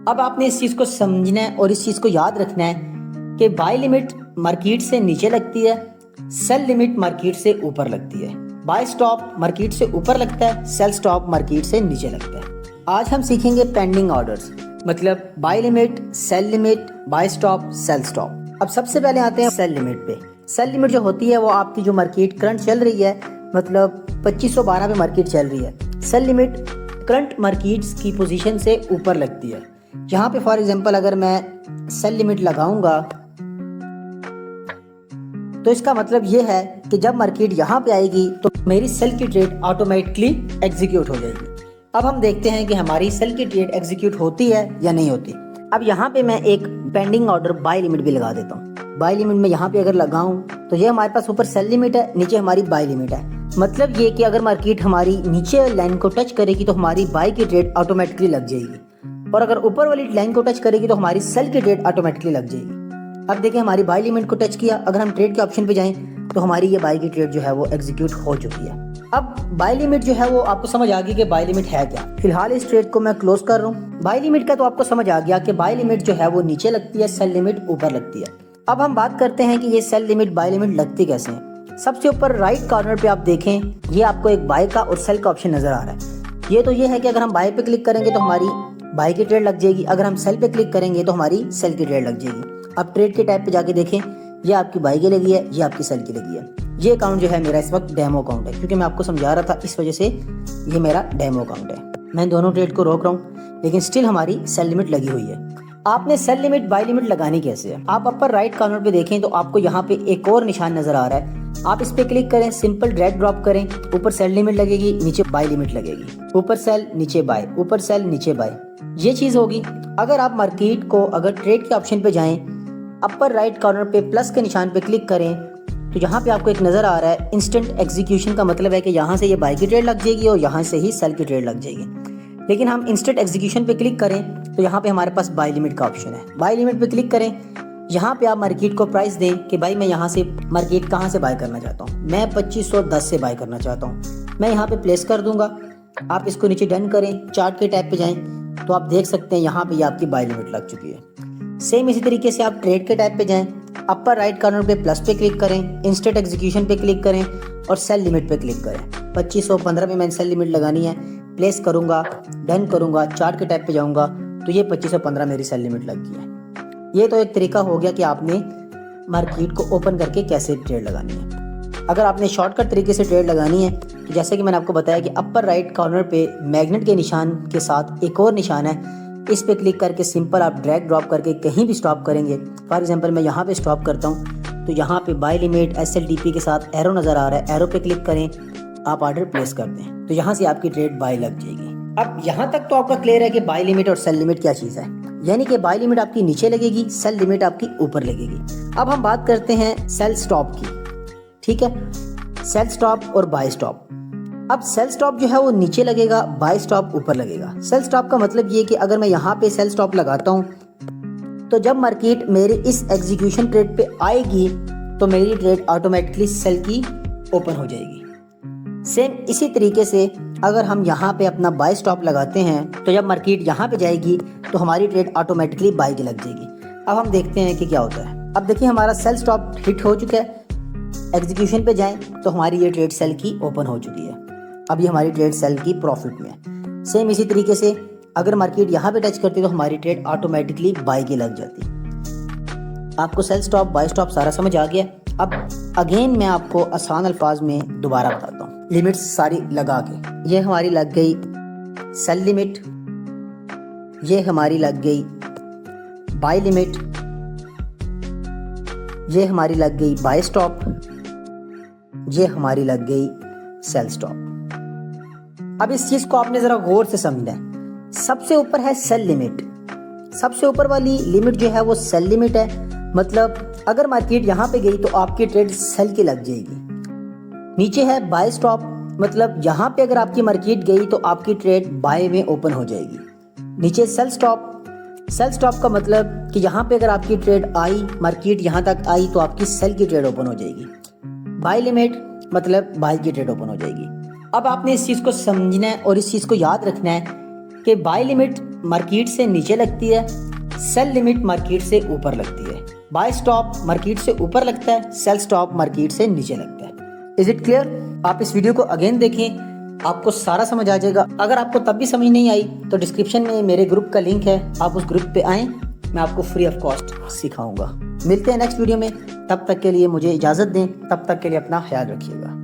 अब आपने इस चीज़ को समझना है और इस चीज़ को याद रखना है कि बाय लिमिट मार्केट से नीचे लगती है, सेल लिमिट मार्केट से ऊपर लगती है। बाय स्टॉप मार्केट से ऊपर लगता है, सेल स्टॉप मार्केट से नीचे लगता है। आज हम सीखेंगे पेंडिंग ऑर्डर्स, मतलब buy limit, sell limit, buy stop, sell stop. अब सबसे पहले आते हैं सेल लिमिट पे। सेल लिमिट जो होती है वो आपकी जो मार्केट करंट चल रही है, मतलब 2512 पे मार्केट चल रही है। सेल लिमिट करंट मार्केट्स की पोजीशन से ऊपर लगती है। यहाँ पे फॉर एग्जांपल अगर मैं सेल लिमिट लगाऊंगा तो इसका मतलब ये है कि जब मार्केट यहाँ पे आएगी तो मेरी सेल की ट्रेड ऑटोमेटिकली एग्जीक्यूट हो जाएगी। अब हम देखते हैं कि हमारी सेल की ट्रेड एग्जीक्यूट होती है या नहीं होती। अब यहाँ पे मैं एक पेंडिंग ऑर्डर बाय लिमिट भी लगा देता हूँ। बाय लिमिट में यहाँ पे अगर लगाऊं तो ये हमारे पास ऊपर सेल लिमिट है, नीचे हमारी बाय लिमिट है। मतलब ये कि अगर मार्केट हमारी नीचे लाइन को टच करेगी तो हमारी बाय की ट्रेड ऑटोमेटिकली लग जाएगी, और अगर ऊपर वाली लाइन को टच करेगी तो हमारी सेल की ट्रेड ऑटोमेटिकली लग जाएगी। अब देखिए हमारी बाय लिमिट को टच किया, अगर हम ट्रेड के ऑप्शन पे जाएं तो हमारी ये बाय की ट्रेड जो है वो एग्जीक्यूट हो चुकी है। अब बाय लिमिट जो है वो आपको समझ आ गई कि बाय लिमिट है क्या। फिलहाल इस ट्रेड को मैं क्लोज कर रहा हूँ। बाय लिमिट का तो आपको समझ आ गया कि बाय लिमिट जो है वो नीचे लगती है, सेल लिमिट ऊपर लगती है। अब हम बात करते हैं कि ये सेल लिमिट बाय लिमिट लगती कैसे है। सबसे ऊपर राइट कॉर्नर पे आप देखें, ये आपको एक बाय का और सेल का ऑप्शन नजर आ रहा है। ये तो ये है कि अगर हम बाय पे क्लिक करेंगे तो हमारी बाय की ट्रेड लग जाएगी, अगर हम सेल पे क्लिक करेंगे तो हमारी सेल की ट्रेड लग जाएगी। अब ट्रेड के टाइप पे जाके देखें, ये आपकी बाय की लगी है, ये आपकी सेल की लगी है। ये अकाउंट जो है मेरा इस वक्त डेमो अकाउंट है, क्योंकि मैं आपको समझा रहा था इस वजह से ये मेरा डेमो अकाउंट है। मैं दोनों ट्रेड को रोक रहा हूँ, लेकिन स्टिल हमारी सेल लिमिट लगी हुई है। आपने सेल लिमिट बाय लिमिट लगानी कैसे है। आप अपर राइट कॉर्नर पे देखें तो आपको यहाँ पे एक और निशान नजर आ रहा है। आप इस पे क्लिक करें, सिंपल ड्रैग ड्रॉप करें, ऊपर सेल लिमिट लगेगी, नीचे बाय लिमिट लगेगी। ऊपर सेल नीचे बाय, ऊपर सेल नीचे बाय, ये चीज होगी। अगर आप मार्केट को अगर ट्रेड के ऑप्शन पे जाएं, अपर राइट कॉर्नर पे प्लस के निशान पे क्लिक करें तो यहाँ पे आपको एक नजर आ रहा है इंस्टेंट एग्जीक्यूशन का मतलब है कि यहाँ से ये बाय की ट्रेड लग जाएगी और यहाँ से ही सेल की ट्रेड लग जाएगी। लेकिन हम इंस्टेंट एग्जीक्यूशन पे क्लिक करें तो यहाँ पे हमारे पास बाय लिमिट का ऑप्शन है। बाय लिमिट पे क्लिक करें, यहाँ पे आप मार्केट को प्राइस दें कि भाई मैं यहाँ से मार्केट कहाँ से बाय करना चाहता हूँ। मैं 2510 से बाय करना चाहता हूँ, मैं यहाँ पे प्लेस कर दूंगा। आप इसको नीचे डन करें, चार्ट के टैब पे जाएं तो आप देख सकते हैं यहाँ पे आपकी बाय लिमिट लग चुकी है। सेम इसी तरीके से आप ट्रेड के टैब पे जाएं, अपर राइट कॉर्नर पे प्लस पे क्लिक करें, इंस्टेंट एग्जीक्यूशन पे क्लिक करें और सेल लिमिट पे क्लिक करें। 2515 पे मैंने सेल लिमिट लगानी है, प्लेस करूंगा, डन करूंगा, चार्ट के टैब पे जाऊंगा तो ये 2515 मेरी सेल लिमिट लग गई है। ये तो एक तरीका हो गया कि आपने मार्केट को ओपन करके कैसे ट्रेड लगानी है। अगर आपने शॉर्टकट तरीके से ट्रेड लगानी है तो जैसे कि मैंने आपको बताया कि अपर राइट कॉर्नर पे मैग्नेट के निशान के साथ एक और निशान है, इस पे क्लिक करके सिंपल आप ड्रैग ड्रॉप करके कहीं भी स्टॉप करेंगे। फॉर एग्जांपल मैं यहाँ पे स्टॉप करता हूँ तो यहाँ पे बाय लिमिट SLDP के साथ एरो नज़र आ रहा है, एरो पे क्लिक करें, आप ऑर्डर प्लेस कर दें तो यहाँ से आपकी ट्रेड बाय लग जाएगी। अब यहाँ तक तो आपका क्लियर है कि बाय लिमिट और सेल लिमिट क्या चीज़ है, यानी कि बाय लिमिट आपकी नीचे लगेगी, सेल लिमिट आपकी ऊपर लगेगी। अब हम बात करते हैं सेल स्टॉप की, ठीक है, सेल स्टॉप और बाय स्टॉप। अब सेल स्टॉप जो है वो नीचे लगेगा, बाय स्टॉप ऊपर लगेगा। सेल स्टॉप का मतलब ये कि अगर मैं यहाँ पे सेल स्टॉप लगाता हूँ तो जब मार्केट मेरे इस एग्जीक्यूशन ट्रेड पे आएगी तो मेरी ट्रेड ऑटोमेटिकली सेल की ओपन हो जाएगी। सेम इसी तरीके से अगर हम यहाँ पे अपना बाय स्टॉप लगाते हैं तो जब मार्केट यहाँ पे जाएगी तो हमारी ट्रेड ऑटोमेटिकली बाय की लग जाएगी। अब हम देखते हैं कि क्या होता है। अब देखिए हमारा सेल स्टॉप हिट हो चुका है, एग्जीक्यूशन पे जाएं तो हमारी ये ट्रेड सेल की ओपन हो चुकी है। अभी हमारी ट्रेड सेल की प्रॉफिट में है। सेम इसी तरीके से अगर मार्केट यहाँ पे टच करती तो हमारी ट्रेड ऑटोमेटिकली बाय की लग जाती। आपको सेल स्टॉप बाय स्टॉप सारा समझ आ गया। अब अगेन मैं आपको आसान अल्फाज में दोबारा बताता हूँ। लिमिट्स सारी लगा के, ये हमारी लग गई सेल लिमिट, ये हमारी लग गई बाय लिमिट, ये हमारी लग गई बाय स्टॉप, ये हमारी लग गई सेल स्टॉप। अब इस चीज को आपने जरा गौर से समझना है। सबसे ऊपर है सेल लिमिट, सबसे ऊपर वाली लिमिट जो है वो सेल लिमिट है। मतलब अगर मार्केट यहाँ पे गई तो आपकी ट्रेड सेल की लग जाएगी। नीचे है बाय स्टॉप, मतलब यहाँ पे अगर आपकी मार्केट गई तो आपकी ट्रेड बाय में ओपन हो जाएगी। नीचे सेल स्टॉप, सेल स्टॉप का मतलब कि यहाँ पे अगर आपकी ट्रेड आई, मार्केट यहाँ तक आई तो आपकी सेल की ट्रेड ओपन हो जाएगी। बाय लिमिट मतलब बाय की ट्रेड ओपन हो जाएगी। अब आपने इस चीज को समझना है और इस चीज को याद रखना है कि बाय लिमिट मार्केट से नीचे लगती है, सेल लिमिट मार्केट से ऊपर लगती है। बाय स्टॉप मार्केट से ऊपर लगता है, सेल स्टॉप मार्केट से नीचे लगता है। Is it clear? आप इस वीडियो को अगेन देखें, आपको सारा समझ आ जाएगा। अगर आपको तब भी समझ नहीं आई तो डिस्क्रिप्शन में मेरे ग्रुप का लिंक है, आप उस ग्रुप पे आएँ, मैं आपको फ्री ऑफ कॉस्ट सिखाऊंगा। मिलते हैं नेक्स्ट वीडियो में, तब तक के लिए मुझे इजाज़त दें, तब तक के लिए अपना ख्याल रखिएगा।